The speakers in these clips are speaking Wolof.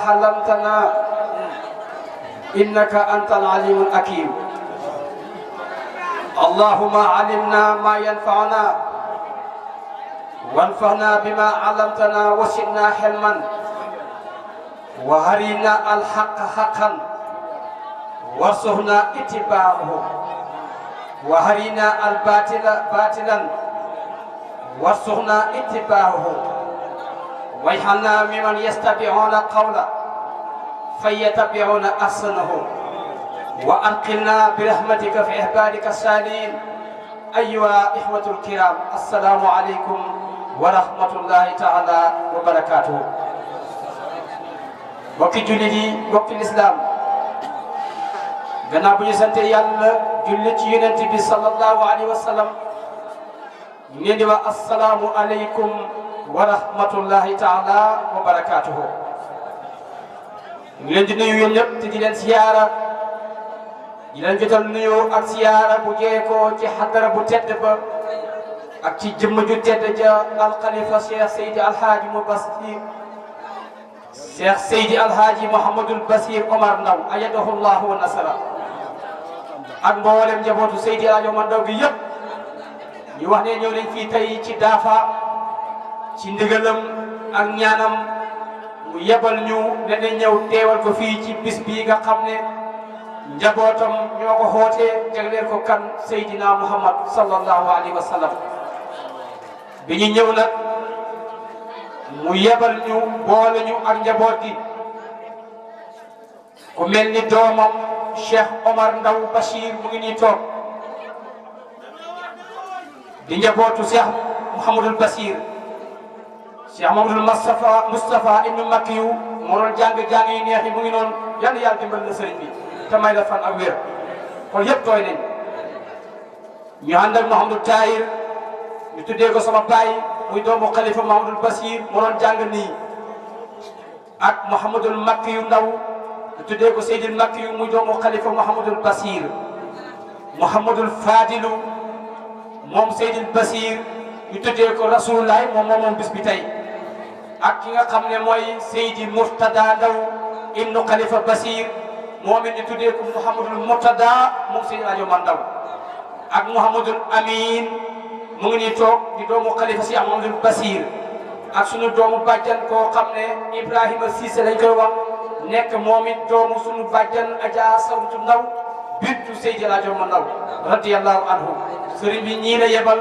حلمتنا إنك أنت العليم الحكيم. اللهم علمنا ما ينفعنا وانفعنا بما علمتنا وزدنا حلما وارنا الحق حقا وارزقنا اتباعه وارنا الباطل باطلا وارزقنا اتباعه واجعلنا ممن يستطيعون القول فيتبعون احسنه وانقلنا برحمتك في عبادك الصالحين. ايها الاخوه الكرام، السلام عليكم ورحمه الله تعالى وبركاته. bokki jullit yi, bokki lislaam, gannaaw bu ñu sante yàlla julli ci yonent bi sallallahu alayhi wa sallam, ñu leen di wax assalaamu aleykum wa rahmatullahi taala wa barakaatuhu. ñu leen di nuyu yéen ñëpp te di leen siyaara, di leen jotal nuyu ak siyaara bu jeekoo ci xadara bu tedd ba ak ci jëmm ju tedd ja alxalifa Cheikh Seydi Alhaaji mu Basir Cheikh Seydi Alhaaji Mouhamadul Basir Omar Ndaw ayadahu llahu wa nasara ak mboolem njabootu Seydi Alhaaji Omar Ndaw gi yëpp. ñu wax ne ñëw nañ fii tey ci daafa ci ndigalam ak ñaanam mu yebal ñu dana ñëw teewal ko fii ci bis bii nga xam ne njabootam ñoo ko xootee jagleel ko kan Seydina Muhammad sallallahu alayhi wa sallam. bi ñu ñëw nag mu yebal ñu boole ñu ak njaboot gi ku mel ni doomam Cheikh Omar Ndaw Bachir mu ngi nii toog di njabootu Cheikh Mouhamadul Basir. Cheikh Mouhamadul Moustapha ibnu Makiyu moo doon jàng yi neex yi mu ngi noonu. yàlla yàlla dimbal na sëriñ bi te may la fan ak wér kon yëpp tooy nañ. ñu ànd ak Mouhamadou Tahir ñu tuddee ko sama baay muy doomu xalifa Mouhamadul Basir moo doon jàng nii ak Mouhamadul Makiyu Ndaw ñu tuddee ko Seydil Makiyu muy doomu xalifa Mouhamadul Basir. Mouhamadul Fadilu moom Seydil Basir ñu tuddee ko Rasulullah moom bis bi tey ak ki nga xam ne mooy Seydi Murtada Ndaw ibnu Khalifa Basir moom it ñu tuddee ko Mouhamadul Murtada moom Seydi Alhaaji Omar Ndaw ak Mouhamadul Amin mu ngi nii toog di doomu Khalifa si Mouhamadul Basir ak sunu doomu bàjjan koo xam ne Ibrahima Cissé lañ koy wax nekk moom it doomu sunu bàjjan Adja Sawtu Ndaw bintu Seydi Alhaaji Omar Ndaw radiyallahu anhu. sëriñ bi ñii la yebal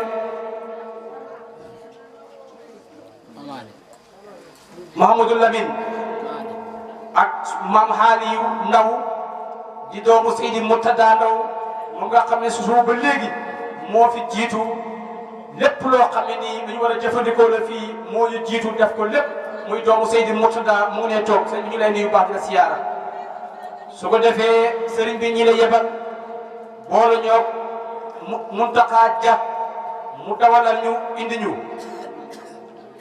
Mouhamadou Lamine ak Mam Haaliyu Ndaw di doomu Seydi Murtada Ndaw mu nga xam ne su ba léegi moo fi jiitu lépp loo xam ne nii lu ñu war a jëfandikoo la fii moo ñu jiitu def ko lépp muy doomu Seydi Murtada mu ngi ne toog sëriñ bi ñu lay nuyu baax di la siyaara. su ko defee sëriñ bi ñii la yebal boole ñoo Muntaxa Ja mu dawalal ñu indi ñu.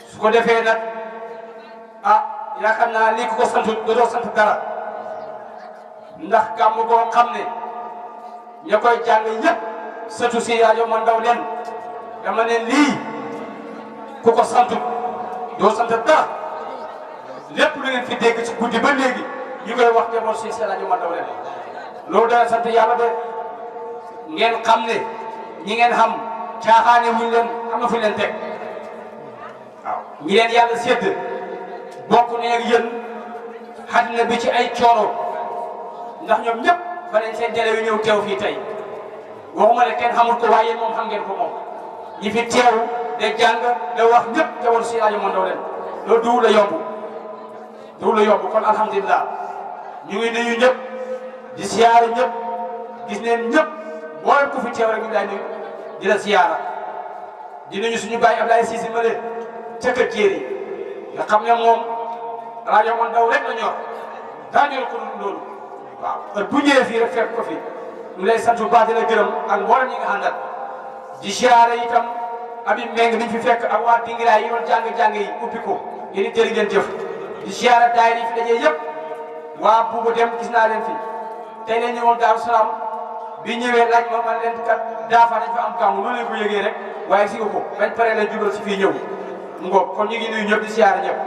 su ko defee nag yaakaar naa lii ku ko sant doo sant dara ndax gàmm koo xam ne ña koy jàng ñëpp sëtu si Alhaaji Omar Ndaw leen dama ne lii ku ko sant doo sant dara lépp lu ngeen fi dégg ci guddi ba léegi ñu koy wax jamono si Alhaaji Omar Ndaw leen loolu dana sant yàlla de ngeen xam ne ñi ngeen xam caaxaane wuñ leen am na fu leen teg waaw ñi leen yàlla sédd bokk ne ak yéen àddina bi ci ay coono ndax ñoom ñëpp ba nañ seen jële yu ñëw teew fii tey waxuma ne kenn xamul ko waaye moom xam ngeen ko moom ñi fi teew de jàng de wax ñëpp teewul si Alhaaji Omar Ndaw leen loolu duwul la yomb kon alhamdulilah ñu ngi nuyu ñëpp di siyaare ñëpp gis neen ñëpp boolem ku fi teew rek ñu lay nuyu di la siyaara di nuyu suñu baay Ablaye Cissé ma leen ca kër Jéeri nga xam ne moom Alhaaji Omar Ndaw rek la ñor daa ñor ko loolu waaw heure bu ñëwee fii rek fekk ko fi ñu lay sant bu baax di la gërëm ak mboolem ñi nga àndal di siyaare itam Habib Mbengue niñ fi fekk ak waa Dingiraay yi doon jàng yi ubbi ko yéen it jërë ngeen jëf di siyaare daayira yi fi dajee yëpp waa Buuba Dem gis naa leen fi tey leen ñëwoon Daaru Salaam bi ñëwee laaj ma man leen kat daafa dañ fa am gàmmu loolu leen ko yëgee rek waaye si nga ko bañ pare la jubal si fii ñëw mu ngoog kon ñu ngi nuyu ñëpp di siyaare ñëpp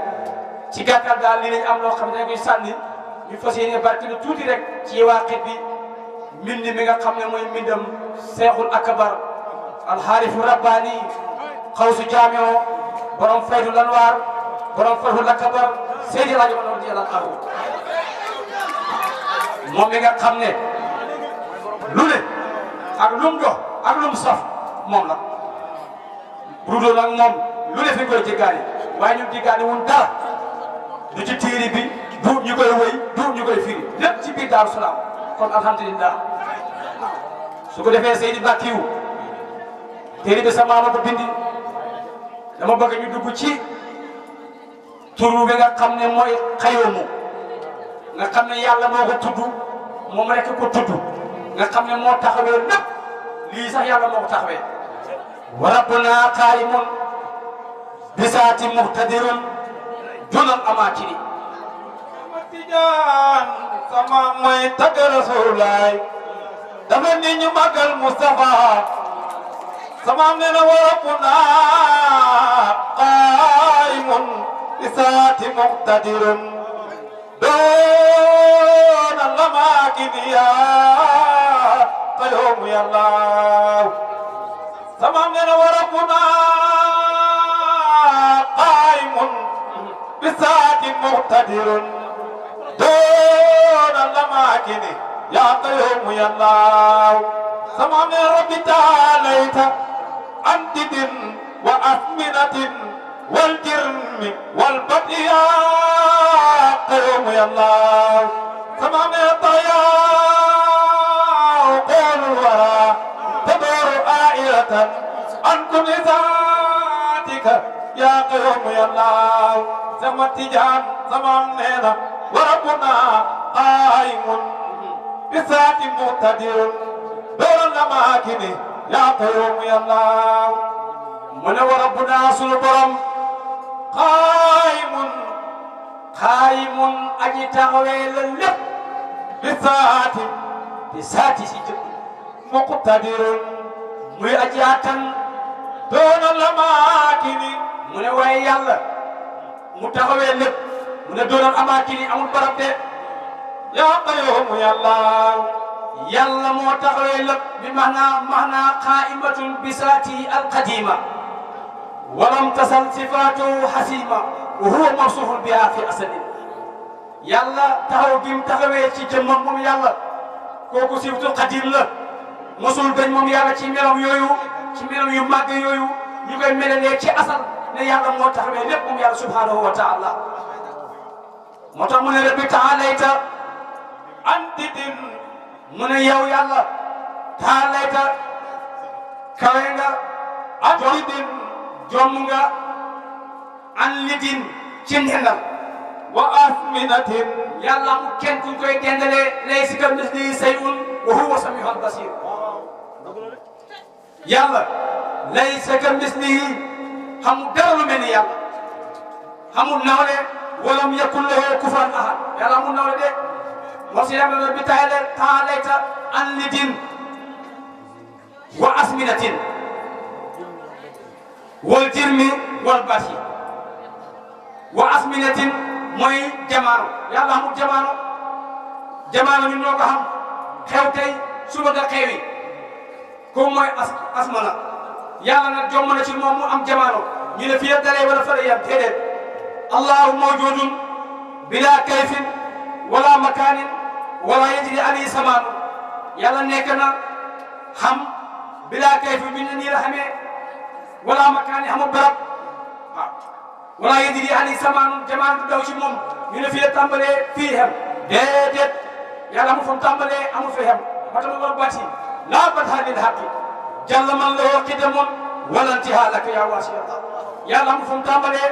ci gàttal daal lii lañ am loo xam ne dañ koy sànni ñu fas yéene barki lu tuuti rek ci waaqit bi mbind mi nga xam ne mooy mbindam Seexul Akbar alxaarifu rabbaani xawsu jaamio borom faydu lanwaar borom Fathul Akbar Seydi El Hadji Omar radiyallahu anhu moom mi nga xam ne lu ne ak lum dox ak lum saf moom la bu dul nag moom lu ne fi koy jéggaani waaye ñun jéggaani wun dara du ci téere bi du ñu koy wëy du ñu koy firi lépp ci biir Daaru Salaam kon alhamdulillah su ko defee Seydi Bakiyu téere bi sa maama ko bindi dama bëgg ñu dugg ci turu bi nga xam ne mooy xayoomu nga xam ne yàlla moo ko tudd moom rek ko tudd nga xam ne moo taxawee lépp lii sax yàlla moo ko taxawee wa rabbuna qaa'imun bisaati muhtadirun dunal amaakini Tijaan sama mooy tagg Rasulullaay dafa ni ñu màggal Mustafa sama ne na wa rabbuna qaa'imun bisaati muhtadirun dunal amaakini yaa qayyuum yàllaaw sama ne na wa rabbuna qaa'imun bisaati muhtadirun دون الأماكن يا قيوم يا الله سمعنا ربي تعاليت عن دد وأثمنة والجرم والبطء يا قيوم يا الله سمعنا طيا قول الورى تدور آئرة عن كل ذاتك يا قيوم يا الله سمع تجان سمعنا وربنا قائم بذات مقتدر دور الأماكن يا قيوم يا الله من وربنا سلطرم قائم أجي تغويل اللب بذات سجن مقتدر muy ajaatan دور الأماكن mu ne waaye yàlla mu taxawee lépp mu ne doonoon amaakini amul barab de يا قيوم يا الله yàlla moo taxawee lépp bi maanaa qaa'imatun bisaatihi alqadiima walam tasal sifaatuhu xasiima wa huwa mawsuufun bihaa fi asalin yàlla taxaw gi mu taxawee ci jëmmam moom yàlla kooku sifatul qadiim la mosul dañ moom yàlla ci melam yooyu ci melam yu màgg yooyu ñu koy melalee ci asal ne yàlla moo taxawee lépp moom yàlla subhaanahu wa taala moo tax mu ne rabbi taalayta عن دد mu ne yow yàlla taalayta kawe nga عن دد jomm nga an lidin ci ndendal وأثمنة yàlla mu kenn kuñ koy dendalee laysa kamislihi shay'un wa huwa samiul basir yàlla laysa kamislihi xamul dara lu mel ni yàlla xamul nawle walam yakun lahu kufuwan ahad yàlla amul nawle de moo si yàlla bi taalayta an lidin wa asminatin wal jirmi wal basi wa asminatin mooy jamaano yàlla amul jamaano ñun ñoo ko xam xew tey suba nga xewi kooku mooy asmana yàlla nag jomb na ci moom mu am jamaano ñu ne fii dalee wala fële yam déedéet allahu mawjudun bila kayfin wala makaanin wala yajri alayhi samaanu yàlla nekk na xam bila kayfin bi ñu nii la xamee wala makaani amul barab waaw wala yajri alayhi samaanu jamaan du daw ci moom ñu ne fii la tàmbalee fii xem déedéet yàlla amul fu mu tàmbalee amul fi xem ma tax ma bati laa badha lil haqqi jalla man lahu qidamun wala intihaa laka yaa waasi Allah yàlla amul fu mu tàmbalee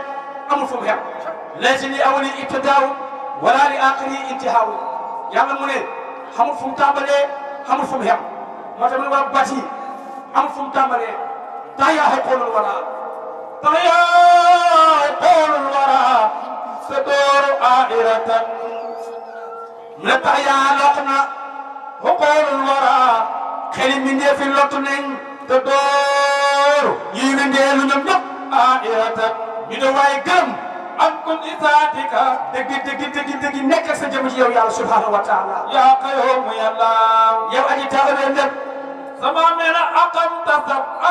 amul fu mu xem laysa li awwali ibtidaa'un wala li aaxiri intihaa'un yàlla mu ne xamul fu mu tàmbalee xamul fu mu xem ma tax ma bati amul fu mu tàmbalee tax yaa xoolul wala طيا قول الورى تدور آئرة ne tax yaa loq na وقول الورى xeli mbindee fi lottu nañ تدور ñii windee lu ñoom ñëpp آئرة ñu ne waaye gërëm an kulli zaatika dëgg nekk sa jëm ci yow yàlla subhanahu wa taala yaa qayyuum yàlla yow aji taxawee lépp sama mena aqamta sab'a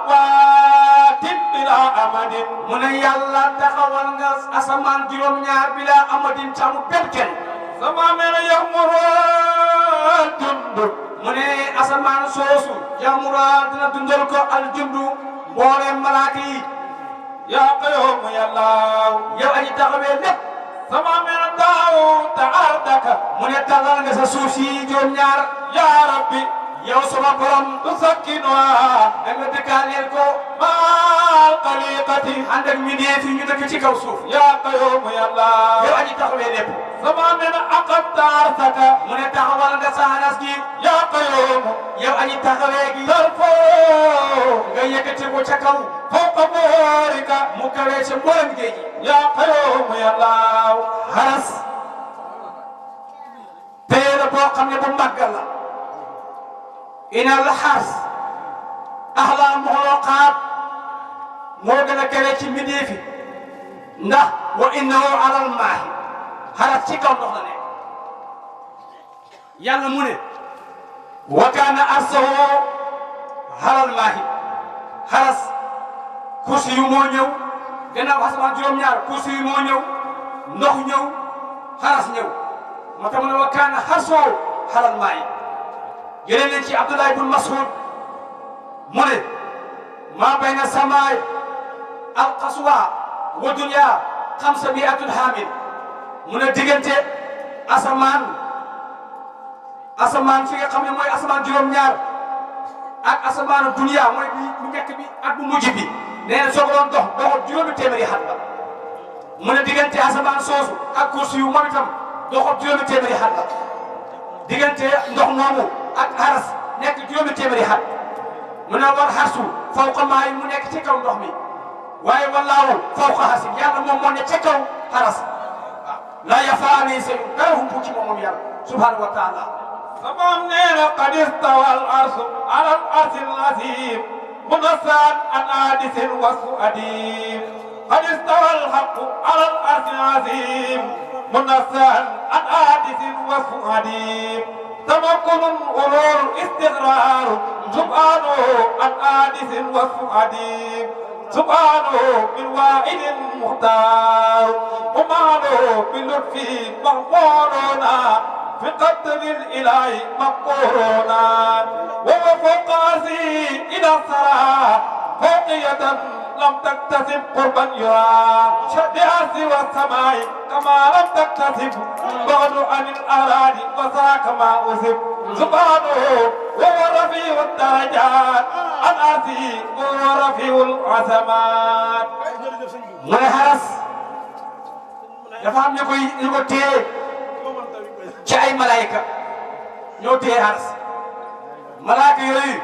samaawatin bila amadin mu ne yàlla taxawal nga asamaan juróom-ñaar bila amadin caamu benn kenn sama mena yamuru jundu mu ne asamaan soosu yamura dina dundal ko al jundu mbooleem malaaka yi yaa qayyuum yàlla yow aji taxawee lépp sama mena daawta ardaka mu ne tàllal nga sa suuf si juróom-ñaar yaa rabbi yow sama borom tusakkinuha da nga dëkkaaleel ko maal xaliqati ànd ak mbindeef yi ñu dëkk ci kaw suuf yaa qayyuum yàlla yow aji taxawee lépp sama mena aqamta arsaka mu ne taxawal nga sa anas gi yaa qayyuum yow aji taxawee gi tarfo nga yëkkati ko ca kaw fawqa buurika mu kawee ca mboolem géej gi yaa qayyuum yàlla xaras téere boo xam ne bu màggal la inal xaas axlaa muxluqaat moo gën a kawe ci mbindeef yi ndax wa innahu alal maahi xaras ci kaw ndox la nekk yàlla mu ne wa kaana arsahu alal maahi xaras kursi yu moo ñëw gannaaw asamaan juróom-ñaar kursi yu moo ñëw ndox ñëw xaras ñëw moo tax mu ne wa kaana arsahu alal maahi jëlee nañ ci Abdullah ibn Mas'ud mu ne maa bayna samaay alqaswa wa dunya 500 haamil mu ne diggante asamaan fi nga xam ne mooy asamaan juróom-ñaar ak asamaanu dunya mooy bi bu njëkk bi ak bu mujj bi nee na soo ko doon doxul juróomi téeméeri xat la mu ne diggante asamaan soosu ak kursi yu moom itam doxul juróomi téeméeri xat la diggante ndox moomu ak xaras nekk juróomi téeméeri xat mu ne war xarsu fawqa maayi mu nekk ci kaw ndox mi waaye wallaahu fawqa xarsi yàlla moom moo ne ca kaw xaras laa yaxfaa alayhi shay'un dara humpu ci moom yàlla subhanahu wa taala sama neena qad istawa al arsu ala al arsi al azim munassan an hadisin wa su'adim qad istawa al haqqu ala al arsi al azim munassan an hadisin wa su'adim تمكن أمور استقرار سبحانه عن حادث وفؤادي سبحانه من واحد مختار ومعنه باللطف مغفورنا في قدر الإله مقهورنا وهو فوق عرشه إلى الثرى فوقية لم تكتسب قربا يرى بأرض والسماء كما لم تكتسب بعد عن الأراضي وذاك ما أسب سبحانه وهو رفيع الدرجات عن أرضه وهو رفيع العظمات mu ne xaras dafa am ñu ko téye ci ay malaayika ñoo téye xaras malaayika yooyu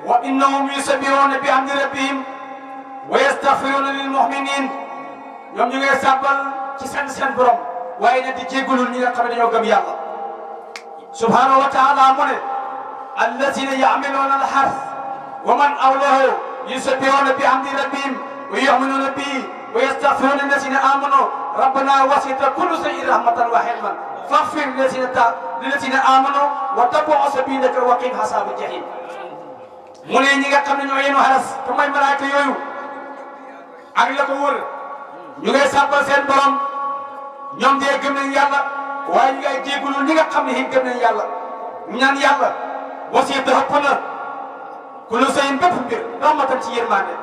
wa innahum yusabbihuuna bi hamdi rabbihim wa yastaghfiruuna lil mu'minin ñoom ñu ngi sàbbal ci seen borom waaye nag di jégalul ñi nga xam ne dañoo gëm yàlla subhanahu wa taala mu ne allazina ya'maluuna al-harth wa man hawlahu yusabbihuuna bi hamdi rabbihim wa yu'minuuna bihi wa yastaghfiruuna lillazina amanu rabbana wasi'ta kulla shay'in rahmatan wa hilman faghfir lillazina amanu wa tabi'u sabilaka wa qihim ashaabal jahim mu ne ñi nga xam ne ñoo yenu xaras te mooy malaaka yooyu ak la ko wër ñu ngay sàbbal seen borom ñoom de gëm nañ yàlla waaye ñu ngay jégalu ñi nga xam ne gëm nañ yàlla ñu ñaan yàlla wasiita xëpp na kullu shay'in bépp mbir rahmatan ci yërmande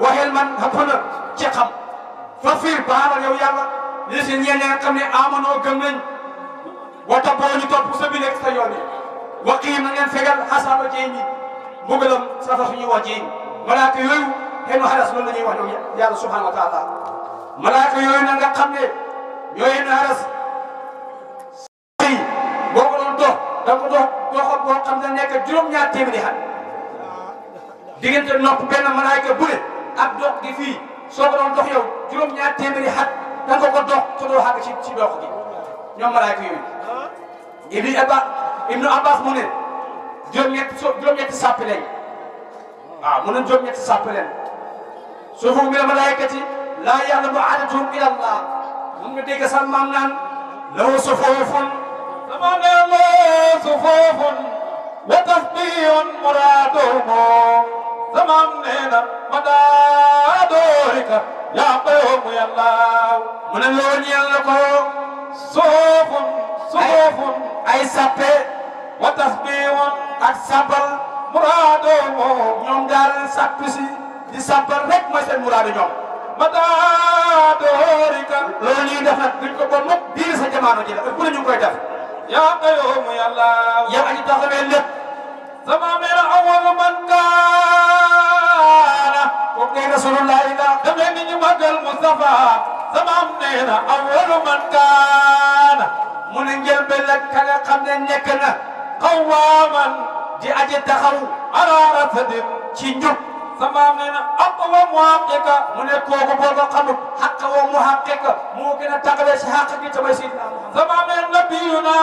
waxeel man xëpp na ci xam faghfir baalal yow yàlla li si ñeen nga xam ne amanoo gëm nañ wa tabboo ñu topp sa bi nekk sa yoon yi waqiim na ngeen fegal xasaaba jéem yi mbugalam safa suñuy wax jéem malaaka yooyu xëy na xaras loolu la ñuy wax ñoom yàlla subhanahu wa taala malaaka yooyu na nga xam ne ñoo yéen xaras boo ko doon dox da nga ko doxal boo xam ne nekk juróom-ñaar téeméeri xat diggante nopp benn malaaka bu ne ak dox gi fii soo ko doon dox yow juróom-ñaar téeméeri xat da nga ko dox te doo xàgg ci dox gi ñoom malaaka yooyu Ibnu Abbas mu ne juróom-ñetti sàppi lañ waaw mu ne juróom-ñetti sàppi lañ suufu min al malaikati laa ya'lamu adadahum illa Allah mun nga dégg sa maam naan lahu sufuufun sama ne la sufuufun wa tasbihun muraduhum sama ne na madaadorika yaa qayyuum yàlla mu ne loolu ñeel na ko sufuufun ay sappe wa tasbihun ak sabal muraduhum ñoom daal sappi si di sabal rek mooy seen muraadu ñoom madaadorika loolu ñuy def nag duñ ko bon mukk biir sa jamono ji la ëpp na ñu ngi koy def yaa qayyuum yàlla yow aji taxawee lépp sama mera awwalu man kaana kooku ngay rasulullahi la dafay ni ñu màggal Mustafa sama am nee na awwalu man kaana mu ne njëlbeen la ka nga xam ne nekk na qawwaaman di aji taxaw ala rasadin ci njub sama am nee na aqwamu haqiqa mu ne kooku boo ko xamul xaq wa mu xaqiqa moo gën a taxawee si xaq gi tamay Seydina Muhammad sama am nee na nabiyuna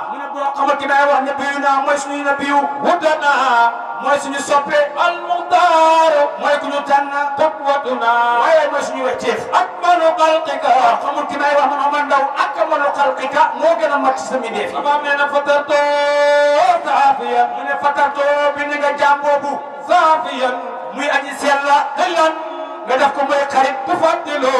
mu ne boo xamul ki may wax nabiyuna mooy suñu nabiyu hudana mooy suñu soppe al muxtaar mooy ku ñu tànn qudwatuna waaye mooy suñu wecceef akmalu xalqika xamul ki may wax man Omar Ndaw akmalu xalqika moo gën a mat ci sa mbindeef yi sama am nee na fatarto saafiyan mu ne fatarto bi ni nga jaam boobu saafiyan muy aji sella xillan nga def ko muy xarit tufaddilu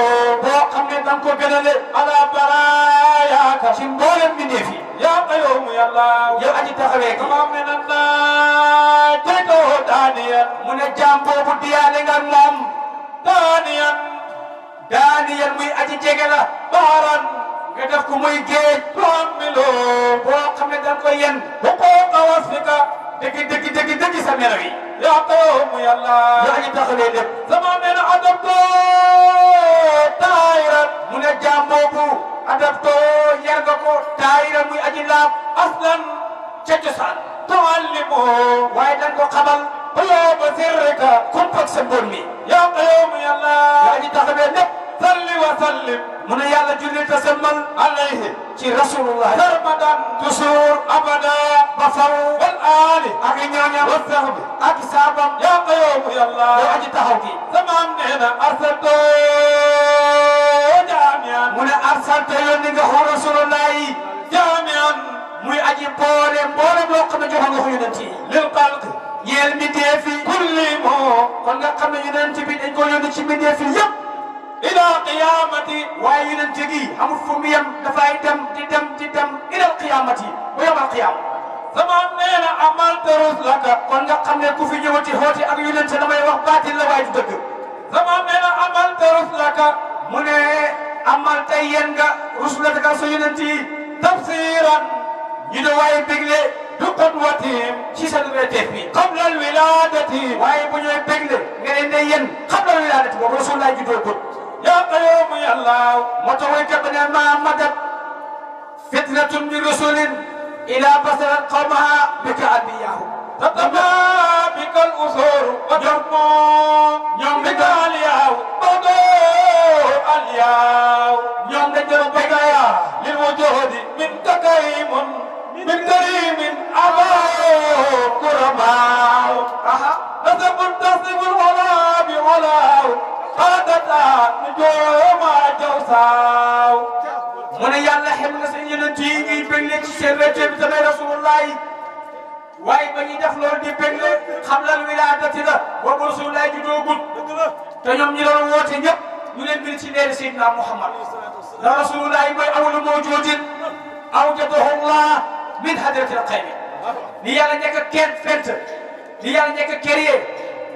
boo xam ne danga ko gënale ala barayaaka ci mboolem mbindeef yi yaa qayyuum yàlla yow aji taxawee ki sama am nee na naa jaytoo daaniyan mu ne jaam boobu diyaale nga moom daaniyan daaniyan muy aji jege la baaran nga def ko muy géej tuhammilu boo xam ne danga koy yen huquuqa wasfika dëgg sa melo yi yaa qayyuum yàlla yow aji taxawee lépp sama am nee na adabto taayiran mu ne jaam boobu adapto yar nga ko taayira muy aji laab aslan ca cosaan tuallimu waaye danga ko xamal quluuba sirrika kumpak sa mbon mi yaa qayyuum yàlla yow aji taxawee lépp salli wa sallim mu ne yàlla julli te semmal alayhi ci rasulullah sarmadan toujours abada ba faw wal aali ak ñooñam wa sahbi ak saabam yaa qayyuum yàlla yow aji taxaw gi sama am nee na arsalto jaamian mu ne arsalta yónni nga xoo rasulullah yi jaamian muy aji boole mboolem loo xam ne joxe nga ko yonent yi lil xalqi yéel mbindeef yi kulli mo kon nga xam ne yonent bi dañ ko yónni ci mbindeef yi yëpp ila qiyamati waaye yonent gi amul fu mu yem dafay dem di dem ilal qiyamati ba yomal qiyam sama am nee na amalta ruslaka kon nga xam ne ku fi ñëwati xooti ak yonent damay wax baatil la waaye du dëgg sama am nee na amalta ruslaka mu ne amal tey yéen nga rusulaka sa yonent yi tafsiran ñu ne waaye bégle bi qudwatihim ci sa teef bi qabla al wiladati waaye bu ñooy bégle nga ne ne yéen xam la wilaadati boobu rasulullah juddoo gut yaa qayyuum yàlla moo tax waykat ba ne ma madat fitnatun min rasulin ila basarat qawmaha bika anbiyaahu tataba bika al usur wa tarmo ñoom bika aliyaaw bado aliyaaw ñoom dañ doon béggaya lil wujudi min takarimun min karimin abaaw kuramaaw nasabun tasibul wala bi walaaw xaadata nujooma jawsaaw mu ne yàlla xem na seen yonent yi ñuy bégle ci seen wéete bi tamay rasulullah yi waaye ba ñuy def loolu di bégle xam lan wilaadati la boobu rasulullah ji doogut te ñoom ñi doon woote ñëpp ñu leen bind ci leeri Seydina Muhammad la rasulullah yi mooy awwalu mawjuudin awjadahu Allah min hadratil qaybi li yàlla njëkk a kenn fent li yàlla njëkk a créé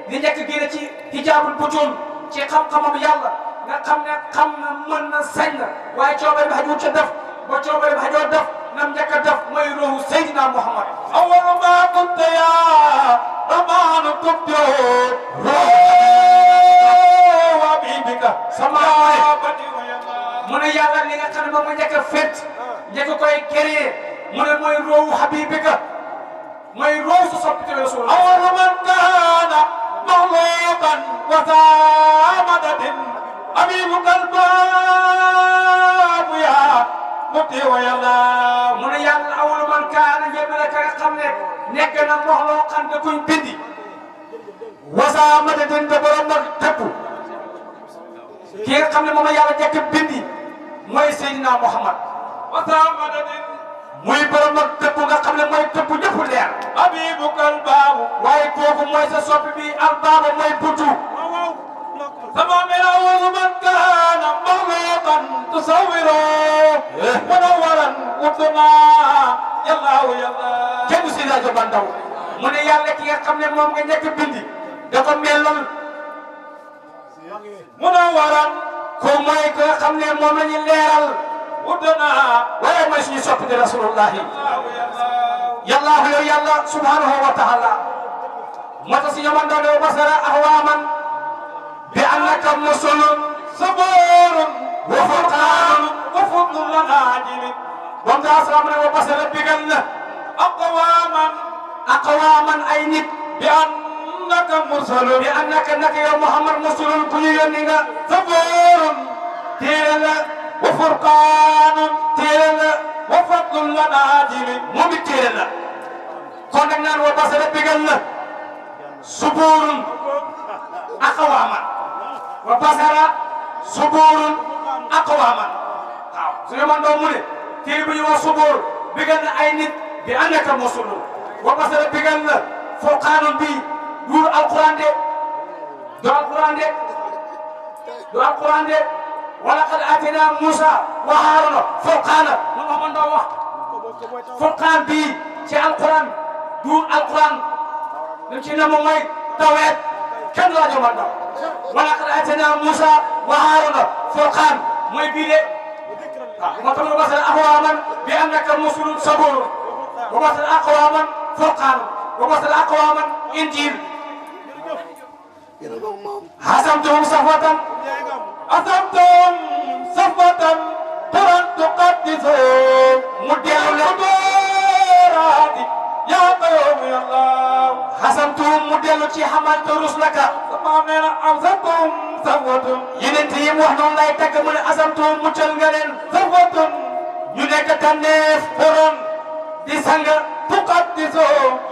li njëkk a génne ci hijaabul butun ci xam-xamam yàlla nga xam ne xam na mën na sañ na waaye coobare bi xajul ca def ba coobare bi xajoo def nam njëkk a def mooy ruuhu Seydina Muhammad awwalu maa kunta yaa ramaanu tubdo wa bibika sama badi wa yàlla mu ne yàlla li nga xam ne moom nga njëkk a fent njëkk koy créé mu ne mooy ruuhu habibika mooy ruuhu su soppite Rasulullah awwalu man kaana maxluqan wa samadadin habibuka albaabu yaa mubdi wa yàlla mu ne yàlla awwalu man kaana njëmale ka nga xam ne nekk na mox loo xam ne kuñ bindi wasaa madadin te borom nag tëpp ki nga xam ne moom la yàlla njëkk bindi mooy Seydina Muhammad wasamadadin muy borom ak tëbb nga xam ne mooy tëbb ñëpp leer habibukal baabu waaye kooku mooy sa soppi bi albaaba mooy buntu sama mela wuzu man kaana mawluqan tusawwiro munawwaran wutuna yallaahu yallaa kenn du si rajo Bandaw mu ne yàlla ki nga xam ne moom nga njëkk bindi da ko melal munawwaran ko mooy ki nga xam ne moom la ñu leeral wutuna waaye mooy suñu soppi di rasulullahi yallaahu yallaa yallaahu yow yàlla subhanahu wa taala moo tax si ñoom daw basara ahwaaman bi annaka musulun sabuurun wa furqaanun wa fadlun lanaa ajili bam daa salaam ne wa basara bigal na aqwaaman ay nit bi annaka mursalun bi annaka naka yow Muhammad musulun ku ñu yónni nga sabuurun téere la wa furqaanun téere la wa fadlun lanaa ajili moom it téere la kon nag naan wa basara bigal na subuurun aqwaaman wa basara subuurun aqwaaman waaw suñu man doo mu ne téere bu ñu wax subuur bigal na ay nit bi annaka musulun wa basara bigal na furqaanun bi duur alquran de du alquran de du alquran de wala qad atina Musa wa Haaruna furqaana lu ma man doo wax furqaan bi ci alquran duur alquran lim ci namu mooy tawreet kenn laa jox man doo wala qad atina Musa wa Haaruna furqaan mooy bii de waaw moo tax wa basara aqwaaman bi annaka musulun sabuur wa basara aqwaaman furqaan wa basara aqwaaman injiil hasamtuhum safwatan asamtum safwatan quran tuqaddisu mu dellu la doraati yaa qayyum yallaahu hasamtuhum mu dellu ci hamaltu rusulaka sama nee na asamtum safwatun yeneen yi mu wax noonu lay tagg mu ne asamtuhum muccal nga leen safwatun ñu nekk tànneef quran di sang tuqaddisu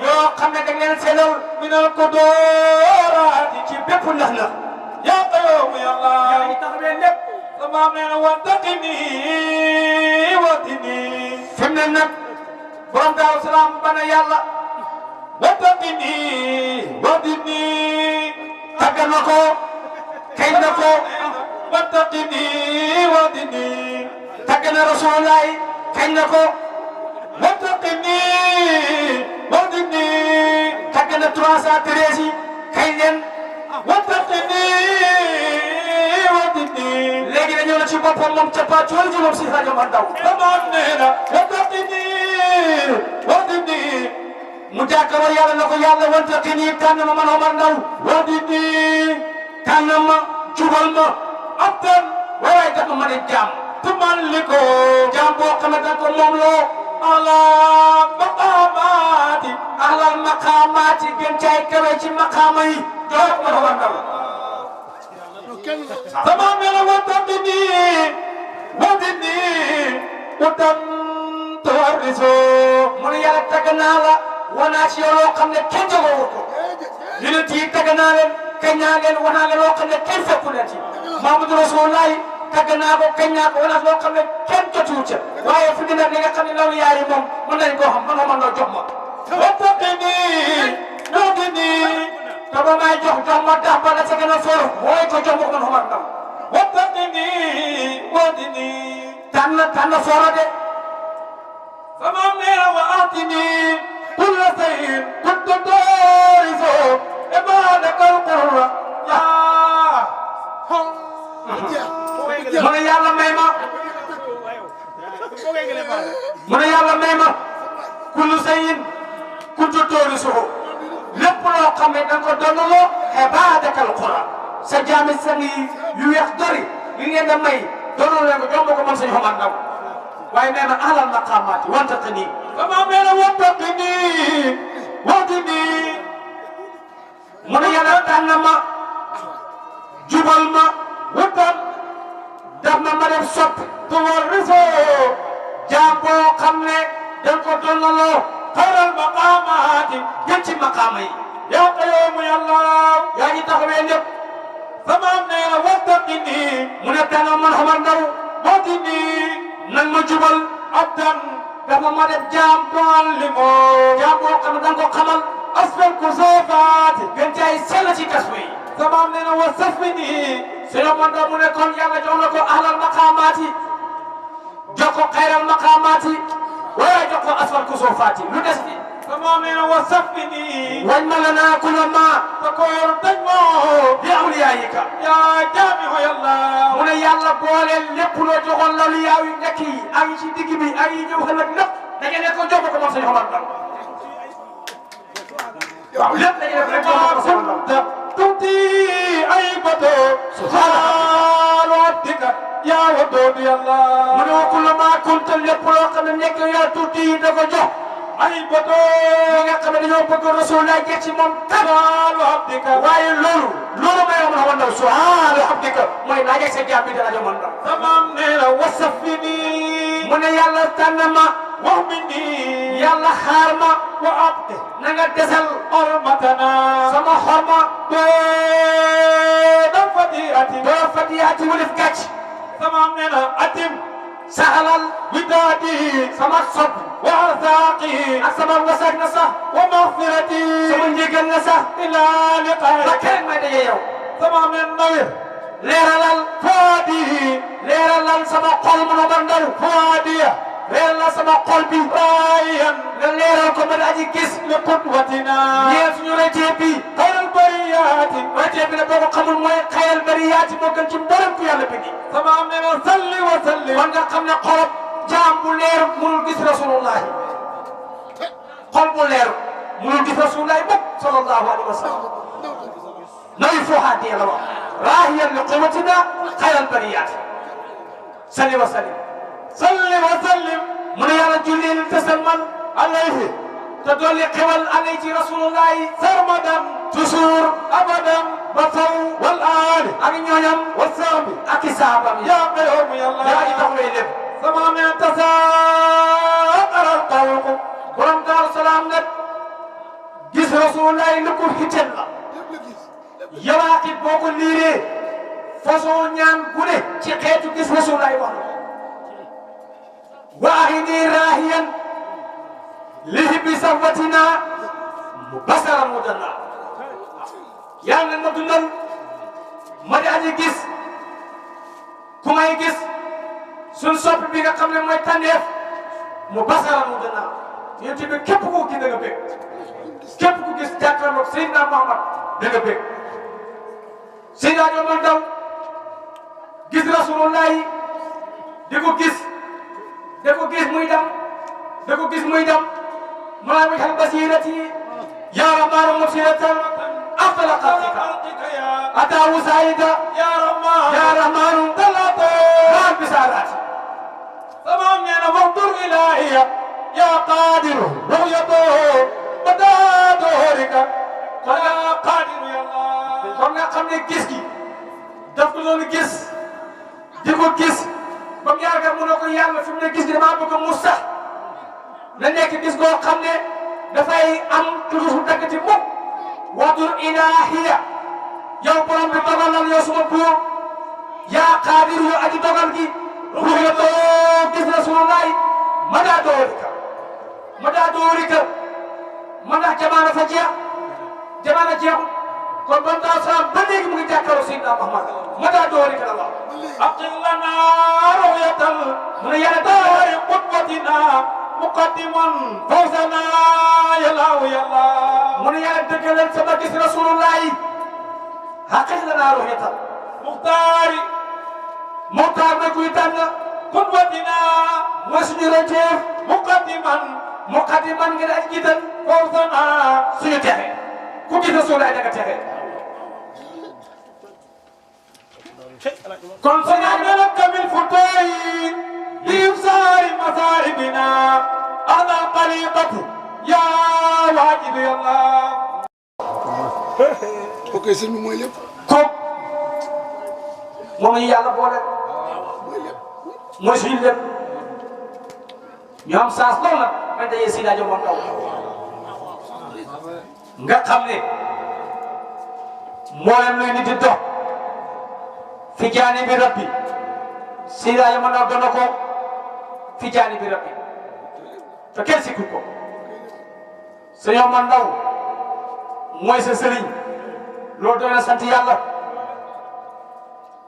yoo xam ne dañ leen sellal minal kudoraati ci bépp ndax na yaa qayyum yallaahu yaa ngi taxawee lépp sama nee na wattaqini watini fi mu ne nag borom Daaru Salaam bana yàlla wattaqini watini tagg na ko kañ na ko wattaqini watini tagg na Rasulullaay kañ na ko wattaqini watini tagg na 313 yi kañ leen wattaqini watini léegi dañoo la ci boppam moom ca pàcc wala ji moom si rajo Bandaw sama nee na wattaqini watini mu jàkkaarloo yàlla na ko yàlla wantaqini tànn ma man Omar Ndaw watini tànn ma jubal ma abdan waaye def ma ma ne jaam tumalliko jaam boo xam ne danga ko moom loo ala maqaamaati ahlal maqaamaati gën caay kawe ci maqaama yi jox ma Omar Ndaw sama mela wattaqini watini utan tuwarriso mu ne yàlla tagg naa la wanaa ci yow loo xam ne kenn jogoo ko yonent yi tagg naa leen kañ naa leen wanaa leen loo xam ne kenn fekku leen ci Muhammadu Rasulullahi tagg naa ko kañ naa ko wanaa loo xam ne kenn jotuwu ca waaye fi dina li nga xam ne loolu yaay moom mën nañ koo xam man Omar Ndaw jox ma wattaqini watini te ba may jox ma dax ba la ca gën a for mooy ko jox ma man Omar Ndaw wattaqini watini tànn foro de sama mela wa atini kulla shay'in kuntu dariso ibadakal qurra yaa mu ne yàlla may ma mu ne yàlla may ma kullu shay'in kuntu dariso lépp loo xam ne da nga ko donnaloo ibadakal qurra sa jaami sang yi yu weex dori li ngeen da may donnal leen ko jox ma ko man sëñ Omar Ndaw waaye nee na ahlal maqaamaati wantaqini sama mela wattaqini watini mu ne yàlla tànn ma jubal ma wutan daf ma def soppi tuwarriso jaam boo xam ne dañ ko donnaloo xayral maqaamaati gën ci maqaama yi yaa qayyum yallaahu yaa ngi taxawee lépp sama nee na wattaqini wajini mu ne dana man Omar Ndaw wajini nang ma jubal abdan dafa ma def jaam tuallimu jaam boo xam ne danga ko xamal asfal kusufaati gën caay sell ci tas wi samaam nee na wa safini sëñ Omar Ndaw mu ne kon yàlla jox na ko ahlal maqaamaati jox ko xayral maqaamaati waaye jox ko asfal kusufaati lu des bi samaam nee na wa safini wañ ma la naa kula ma takoor dañ moo bi awliyaayika yaa jaamihu yàlla mu ne yàlla booleel lépp loo joxoon la lu yaaw yu nekk yi ak yi ci digg bi ak yi ñëw ëllëg lépp da ngeen ne ko jox ko moom sëñ Omar Ndaw waaw lépp da ngeen def rek jox ko sëñ Omar Ndaw tuuti ay bato subhaanatika yaa wadood yàlla mu ne wa kullu maa kunta lépp loo xam ne nekk yaa tuuti da ko jox ay bato ñi nga xam ne dañoo bëgg Rasulullah jeex ci moom subhaanu abdika waaye loolu may wax Omar Ndaw subhaanu abdika mooy naa jeex sa jaam bi dana Omar Ndaw samaam nee na wasafini mu ne yàlla tànn ma wax mi nii yàlla xaar ma wa abdi na nga desal ormatana sama xorma doo fadiati doo fadiyaati wulif gàcc samaam nee na atim saxalal widaadi sama sob wa arsaaqi ak sama wasaag na sax wa maxfirati sama njégal na sax ila liqaay ba kenn may daje yow samaam nee nawir leeralal faadi leeralal sama xol mu Omar Ndaw faadiya leeralal sama xol bi raayan nga leeral ko mën aji gis li qudwatina ñeel suñu rëccee bi xayral bariyaati rëccee bi ne boo ko xamul mooy xayal bariyaati moo gën ci mboolem ku yàlla bindi samaam nee na salli wa sallim kon nga xam ne xolob jaam bu leer mënul gis Rasulullah xol bu leer mënul gis Rasulullah mukk sallallahu alayhi wa sallam nawi fuhaati la wax raahiyan li quwwatina xayral bariyaati salli wa sallim salli wa sallim mu ne yàlla jullil te salmal alayhi te dolli xewal alay ci Rasulullah sarmadan toujours abadan ba faw wal aali ak ñooñam wa sahbi ak i saabam yi yaa qayyum yàlla yaa ji tax ngay lépp samaam nee tasaaqara al xalqu borom Daaru Salaam nag gis Rasulullah lu ko hitteel la yawaaxit boo ko liiree façon ñaan gu ne ci xeetu gis Rasulullah wax na waahini raahiyan lihibi sawatina mu basaran mu danna yàlla na ma dundal ma di aji gis ku may gis suñ soppi bi nga xam ne mooy tànneef mu basaran mu danna yéen tamit képp koo gis da nga bëgg képp ku gis jàkkaarloog Seydina Muhammad da nga bëgg Seydina Omar Ndaw gis Rasulullah di ko gis muy dem da ko gis muy dem maa ngi xam basirati yaa rahmaanu mubsiratan afdala xalqika ataawu saayida yaa rahmaanu talaata maa bisaaraati samaam nee na waxtur ilaahiya yaa qaadiru ru'yatoo badaa doorika kon yaa qaadiru yàlla kon nga xam ne gis gi daf ko doon gis di ko gis ba mu yaakaar mu ne ko yàlla fi mu ne gis gi damaa bëgg mu sax na nekk gis goo xam ne dafay am toujours daggati mukk waxtur ilaahiya yow borom bi dogalal yow suma buur yaa qaadiru yow aji dogal gi ru'yatoo gis Rasulullah madaa doorika ma ndax jamaana fa jeex jamaana jeexul kon ba mu daal salaam ba léegi mu ngi jàkkaarloo Seydina Muhammad madaa doorika la wax aqil lanaa ru'yatal mu ne yàlla daari qudwatina muqaddiman fawzana yallaahu yàlla mu ne yàlla dëggalal sama gis Rasulullah yi aqil lanaa ru'yatal muxtaari muxtaar na kuy tànn qudwatina mooy suñu roteef muqaddiman ngeen aji jiital fawzana suñu texe ku gis Rasulullah da nga texe kon سنعمل كمل فتوي بإبصار مساربنا أهل الطريقة يا واجد يا الله ok sëñ bi mooy lépp. kooku moom la ñu yàlla boole mooy lépp. mooy suñu lépp ñu am saas lool nag man dañuy si rajo moom taw nga xam ne mboolem luy nit di dox fi jaanibi rabbi Seydi Hadji Omar Ndaw doon na ko fi jaanibi rabbi te kenn sikkul ko Sëñ Omar Ndaw mooy sa sëriñ loolu doon na sant yàlla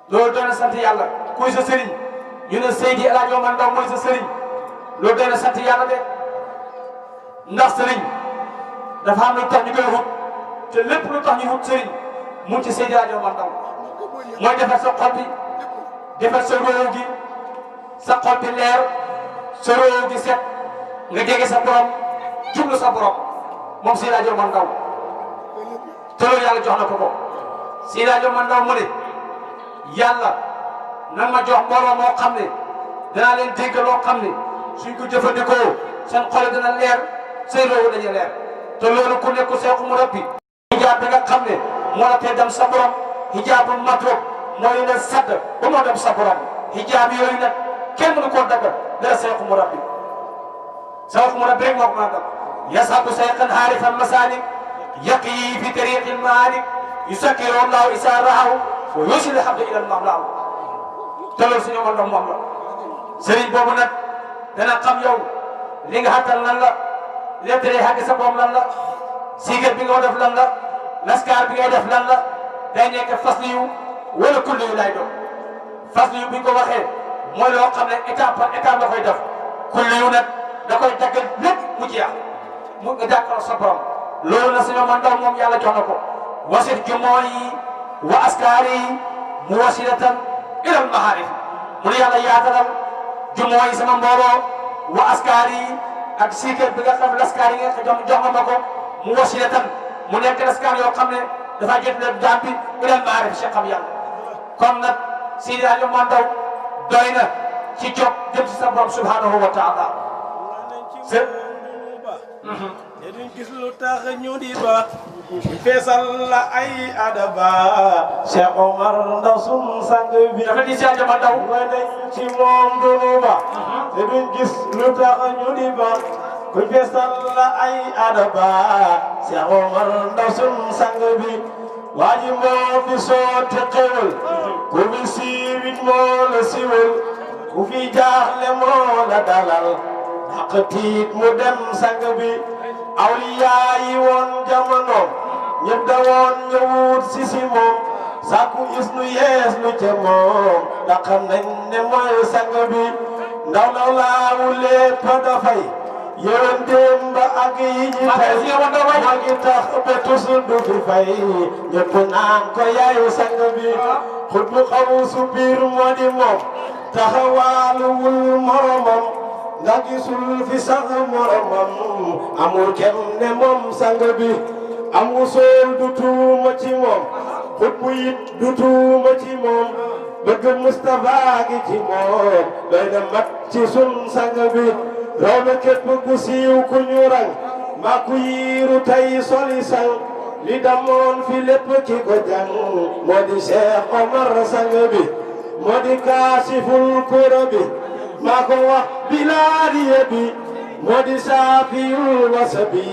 loolu doon na sant yàlla kuy sa sëriñ ñu ne Seydi El Hadji Omar Ndaw mooy sa sëriñ loolu doon na sant yàlla de ndax sëriñ dafa am lu tax ñu koy wut te lépp lu tax ñu wut sëriñ mu ci Seydi El Hadji Omar Ndaw mooy defar sa xol bi defar sa róow gi sa xol bi leer sa róow gi set nga jege sa borom jublu sa borom moom Seydi El Hadji Omar Ndaw te loolu yàlla jox na ko ko Seydi El Hadji Omar Ndaw mu ne yàlla nan ma jox mbooloo moo xam ne danaa leen dégg loo xam ne suñ ko jëfandikoo seen xol dina leer seen róow dañuy leer te loolu ku nekk seexu mu rabbi hijaab bi nga xam ne moo la tee dem sa borom hijaabu matrub mooy ne sadd ba moo dem sa borom hijaab yooyu nag kenn mënu koo dagg dara seexu mu rabbi rek moo ko mën a dagg yasabu sayqan haarifan masalik yaqi fi tariqi lmaalik yusakiru allahu isa raahu wa yusil habda ila lmamlaaw te loolu suñu mën doon moom la sëriñ boobu nag dana xam yow li nga xattal lan la lettre yi xàgg sa boom lan la sigat bi nga def lan la laskar bi ngay def lan la day nekk fasli yu wala kulli yu lay doon fasli yu bi ñu ko waxee mooy loo xam ne étape par étape la koy def kulli yu nag da koy daggal lépp mu jeex mu nga jàkkaarloo sa borom loolu na suñu man ndaw moom yàlla jox na ko wasit jumoo yi wa askaar yi mu wasilatan ilal maharif mu ne yàlla yaatalal jumoo yi sama mbooloo wa askaar yi ak sigat bi nga xam laskar yi nga jox nga ma ko mu wasilatan mu nekk laskar yoo xam ne dafa jot leen jaam bi ilal maarif si xam yàlla kon nag Seydi Hadji Omar Ndaw doy na ci jóg jëm si sa borom subhanahu wa taala se te duñ gis lu tax ñu di ba feesal la ay adaba Cheikh Omar Ndaw sun sang bi dafa di Seydi Hadji Omar Ndaw nga nañ ci moom dunu ba te duñ gis lu tax ñu di ba ku feesal la ay adaba Cheikh Omar Ndaw sun sang bi waaji moo fi sotti xewal ku fi siiwit moo la siwal ku fi jaaxle moo la dalal daq tiit mu dem sang bi awliyaa yi woon jamono ñëpp da woon ñëwut si moom sàkku isnu yees lu ca moom da xam nañ ne mooy sang bi ndaw law laawu lépp dafay yéen démb ak yi ñi tey moo ngi tax ba tusul du fi fay ñëpp naan ko yaay sang bi xut bu xaw su biir moo di moom taxawaaluwul moromam nga gisul fi sax moromam amul kenn ne moom sang bi amul sool du tuuma ci moom xut bu it du tuuma ci moom bëgg Mustafa gi ci moom doy na mat ci sun sang bi raw na képp ku siiw ku ñu rang maa ku yiiru tay soli sang li damoon fi lépp ki ko jàng moo di Cheikh Omar sang bi moo di kaasiful kura bi maa ko wax bilaariye bi moo di saafiyul wasabi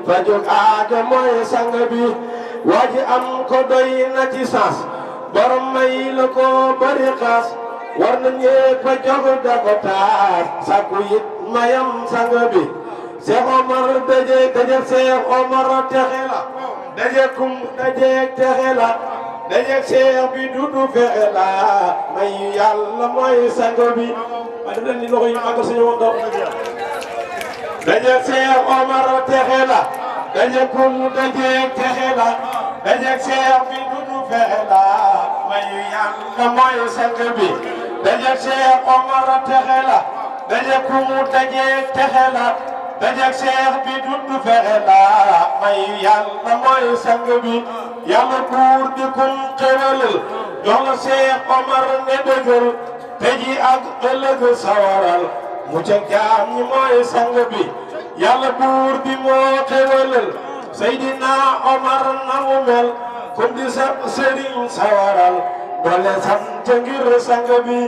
fa jóg aajo mooy sang bi waa ji am ko doy na ci saas borom may la ko bari xaas war na ñépp a jóg da ko taas sakku it mayam sang bi Cheikh Omar dajeeg Cheikh Omar texe la dajeeg kum dajeeg texe la dajeeg Cheikh bi dudu fexe la mayu yàlla mooy sang bi waaye def leen ni loxo yi màggal suñu woon daw dajeeg Cheikh Omar texe la dajeeg kum dajeeg texe la dajeeg Cheikh bi dudu fexe la mayu yàlla mooy sang bi dajeeg Cheikh Omar texe la dajeeg kum dajeeg texe la dajeeg Cheikh bi dudu fexe la mayu yàlla mooy sang bi yàlla buur di kum xewalal jox la Cheikh Omar ne dëggal te ji ak ëllëg sawaral mu ca jaam ñi mooy sang bi yàlla buur bi moo xewalal Seydina Omar na mu mel kum di sa sëriñ sawaral doole sant ngir sang bi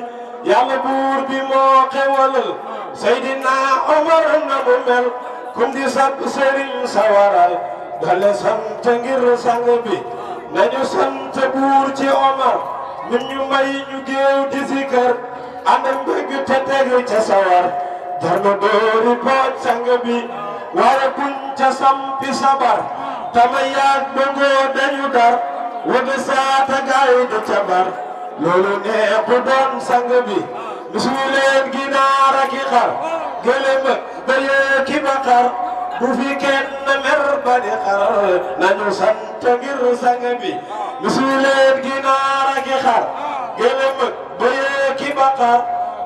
yàlla buur bi moo xewalal Seydina Omar na mu mel kum di sa sëriñ sawaral doole sant ngir sang bi nañu sant buur ci Omar min ñu may ñu géew di sikar ànd ak mbëgg te tegu ca sawar jar na doori pooj sang bi waaye buñ ca sampi sabar tama yaag bëngoo dañu dar wëgg saata gaay du ca bar loolu neexu doon sang bi bisuñu leen ginaar ak i xar gëlëm bëyee ki baqar bu fi kenn mer ba di xar nañu sant ngir sang bi bisuñu leen ginaar ak i xar gëlëm bëyee ki baqar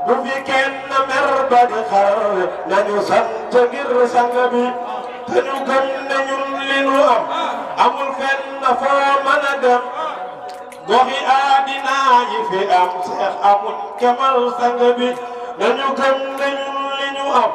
bu fi kenn mer ba di xar nañu sant ngir sang bi te ñu gëm ne ñun li nu am amul fenn foo mën a dem goxi àddina yi fi am seex amul kemal sang bi nañu gëm ne ñun li ñu am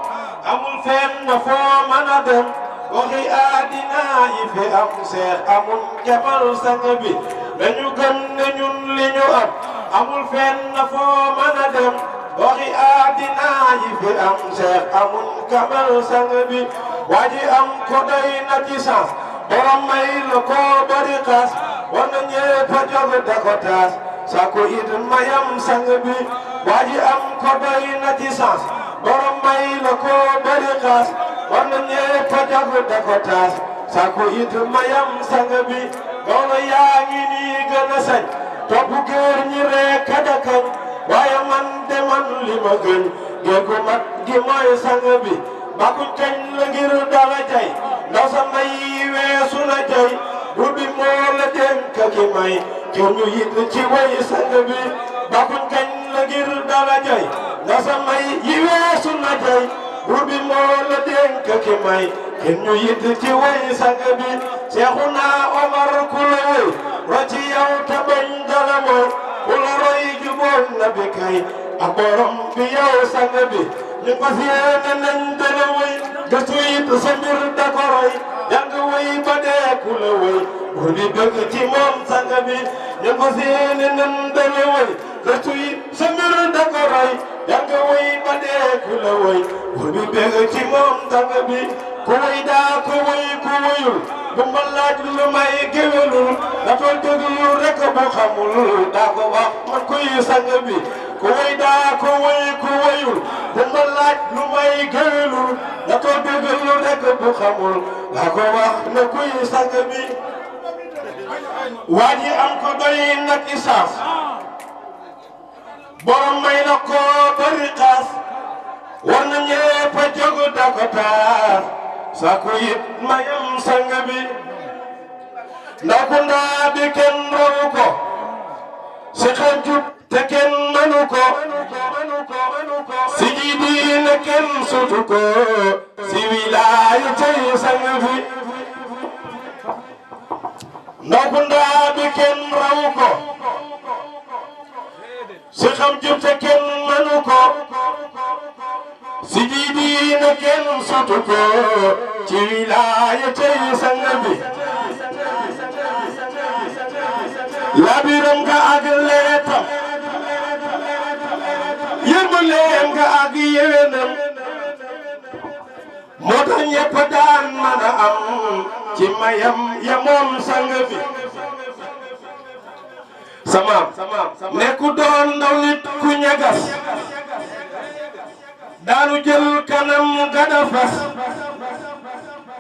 amul fenn foo mën a dem goxi àddina yi fi am seex amul kemal sang bi nañu gëm ne ñun li ñu am amul fenn foo mën a dem goxi àddina yi fi am seex amul kemal sang bi waa ji am ko doy na ci sens borom may la ko bari xaas war na ñëpp a jóg da ko taas sako it mayam sang bi waa ji am ko doy na ci sens borom may la ko bari xaas war na ñëpp a jóg da ko taas sako it mayam sang bi gawlo yaa ngi nii gën a sañ topp góor ñi rek a dakañ waaye man de man li ma gën géegu mat gi mooy sang bi bakuñ kañ la ngir dara jay ndaw sa may weesu na jay bu bi moo la dénk ki may kër ñu yit ci way sang bi bakuñ kañ la ngir dara jay ndaw sa may yi weesu na jay bu bi moo la dénk ki may kër ñu yit ci way sang bi Seexuna Omar ku la woy rocci yow te bañ dara mooy ku la roy juboon na bi kay ak borom bi yow sang bi ñu fas yéene nañ dana woy gëstu it sa mbir da ko roy jàng woy ba dee ku la woy bu di bëgg ci moom sang bi ñu fas yéene nañ dana woy gëstu it sa mbir da ko roy jàng woy ba dee ku la woy bu di bëgg ci moom sang bi ku woy daa ku woy ku woyul bu ma laaj lu may géwélul da tool déglu rek bu xamul daa ko wax man kuy sang bi ku woy daa ku woy ku woyul bu ma laaj lu may géwélul da tool déglu rek bu xamul daa ko wax ne kuy sang bi waa ji am ko doy nag isaaf borom may na ko bari xaas war na ñépp a jóg da ko taar sako it mayam sang bi ndaw ku ndaa bi kenn rawu ko si xanjub te kenn manu ko si ji diine kenn sutu ko si wilaayu tey sang bi ndaw ku ndaa bi kenn rawu ko si xanjub te kenn manu ko si ji diine kenn sutu ko ci wilaayu tey sang bi labiram nga ak leetam yërmaleem nga ak yéwénam moo tax ñépp daan mën a am ci mayam ya moom sang bi samaam nekku doon ndaw nit ku ñagas daanu jël kanam gada fas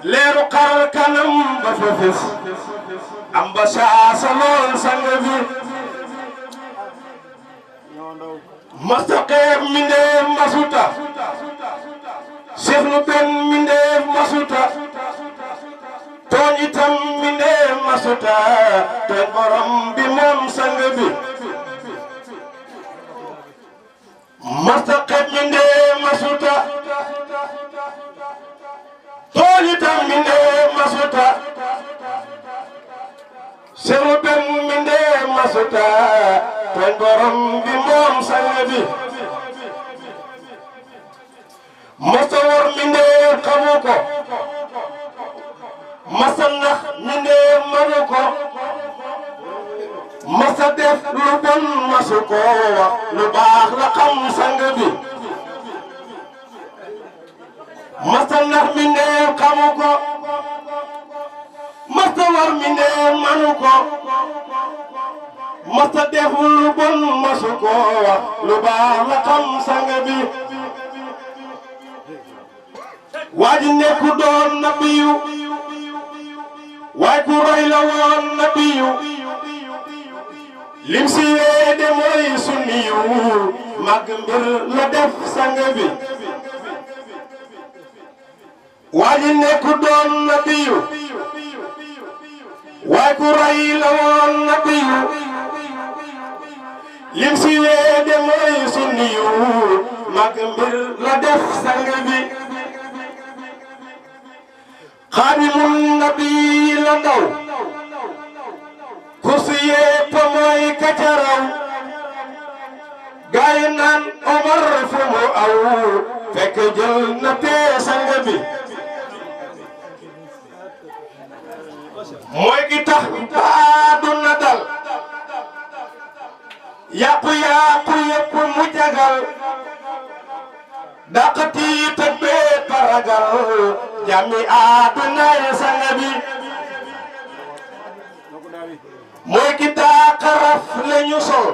leeru xar kanam ba fa fes am ba saasa lool sang bi mastaqeeb mi ndeef masuta seexlu benn mi ndeef masuta tooñ itam mi ndeef masuta tooñ borom bi moom sang bi mastaqeeb mi ndeef masuta tooñ itam mi ndeef masuta seexlu benn mi ndeef masuta tooñ borom bi moom sang bi masa war mi ndeef xamu ko masa nax mi ndeef manu ko masa def lu bon masu ko wax lu baax la xam sang bi masa nax mi ndeef xamu ko masa war mi ndeef manu ko masta def lu bon masu ko wax lu baax la xam sang bi waa ji nekku doon nabiyu waaye ku roy la woon nabiyu lim si weede mooy sunniyu mag mbir la def sang bi waa ji nekku doon nabiyu waaye ku roy la woon nabiyu lim si weede mooy sunniyu mag mbir la def sang bi xaadimun nabi la ndaw kursi yépp mooy kacaraw gaay naan Omar fu mu aw fekk jël na tee sang bi mooy ki tax ba àdduna dal yàqu yépp mu jagal daqati te bee paragal jami àdduna sang bi mooy ki taaxaraf lañu sol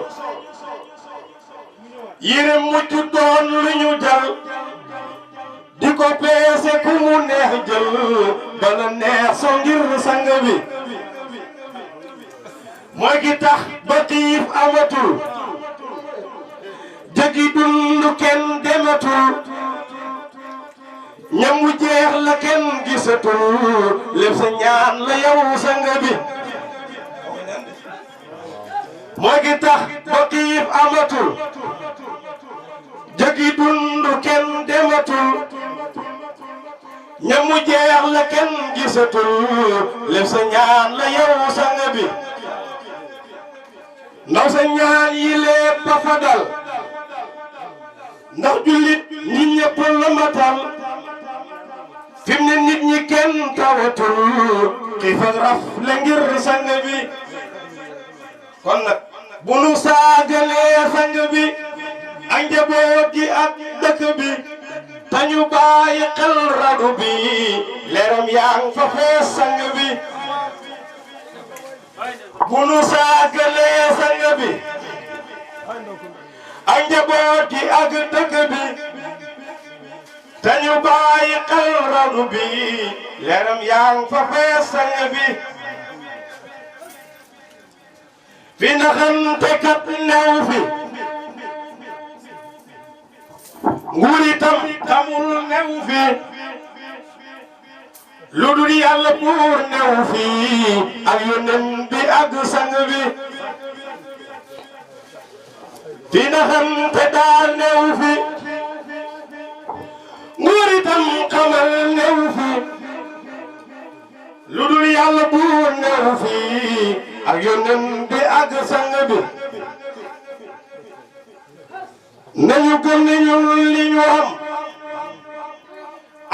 yére mujj doon lu ñu jal di ko peese ku mu neex jël bala neex so ngir sang bi mooy ki tax ba xiif amatul jëgi dund kenn dematul ñam wu jeex la kenn gisatul lépp sa ñaan la yow sang bi mooy ki tax ba xiif amatul jëgi dund kenn dematul ñam wu jeex la kenn gisatul lépp sa ñaan la yow sang bi ndaw sa ñaan yi lépp ba fa dal ndax jullit ñi ñëpp la matal fim ne nit ñi kenn tawatul xiif ak raf la ngir sang bi kon nag bu nu saagalee sang bi ak njaboot gi ak dëkk bi tañu bàyyi xel ragu bi leeram yaa ngi fa fees sang bi bu nu saagalee sang bi ak njaboot gi ak dëkk bi tañu bàyyi xel ragu bi leeram yaa ngi fa fees sang bi fi naxante kat new fi nguur itam tamul new fi lu dul yàlla buur new fi ak yónneen bi ak sang bi fi naxante daal new fi nguur itam xamal new fi lu dul yàlla buur new fi ak yónneen bi ak sang bi nañu gëm ni ñun li ñu am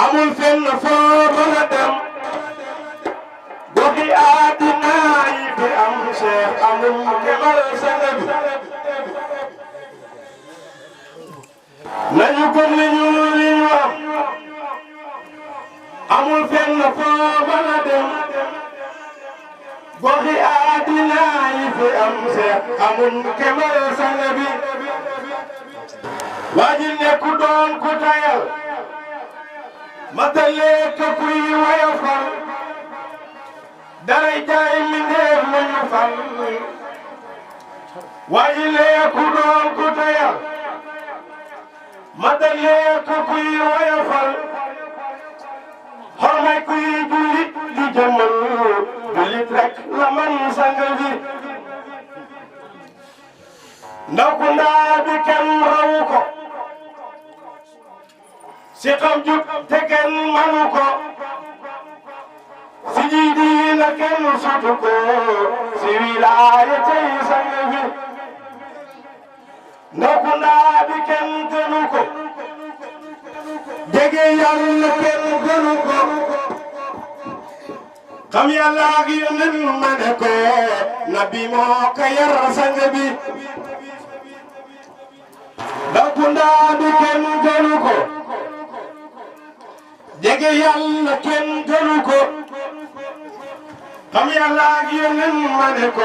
amul fenn foo mën a dem goxi àddina yi fi am Cheikh amul kemal sang bi nañu gëm ni ñun li ñu am amul fenn foo mën a dem goxi àddina yi fi am Cheikh amul kemal sang bi waaji nekku doon ku tayal matale ka kuy wayafal daray jaay mi neef mu ñu fal waaji nekku doon ku tayal matale ka kuy wayafal xormay kuy jullit di jëmal jullit rek la man sang bi ndaw ku ndaa bi kenn rawu ko si xam jub te kenn manu ko si ji diina kenn sutu ko si wilaaya tey sang bi ndaw ku ndaa bi kenn gënu ko jege yàlla kenn gënu ko xam yàlla ak yónneen ma ne ko nabi moo ko yar sang bi ndaw ku ndaa bi kenn gënu ko jege yàlla kenn gënu ko xam yàlla ak yónneen ma ne ko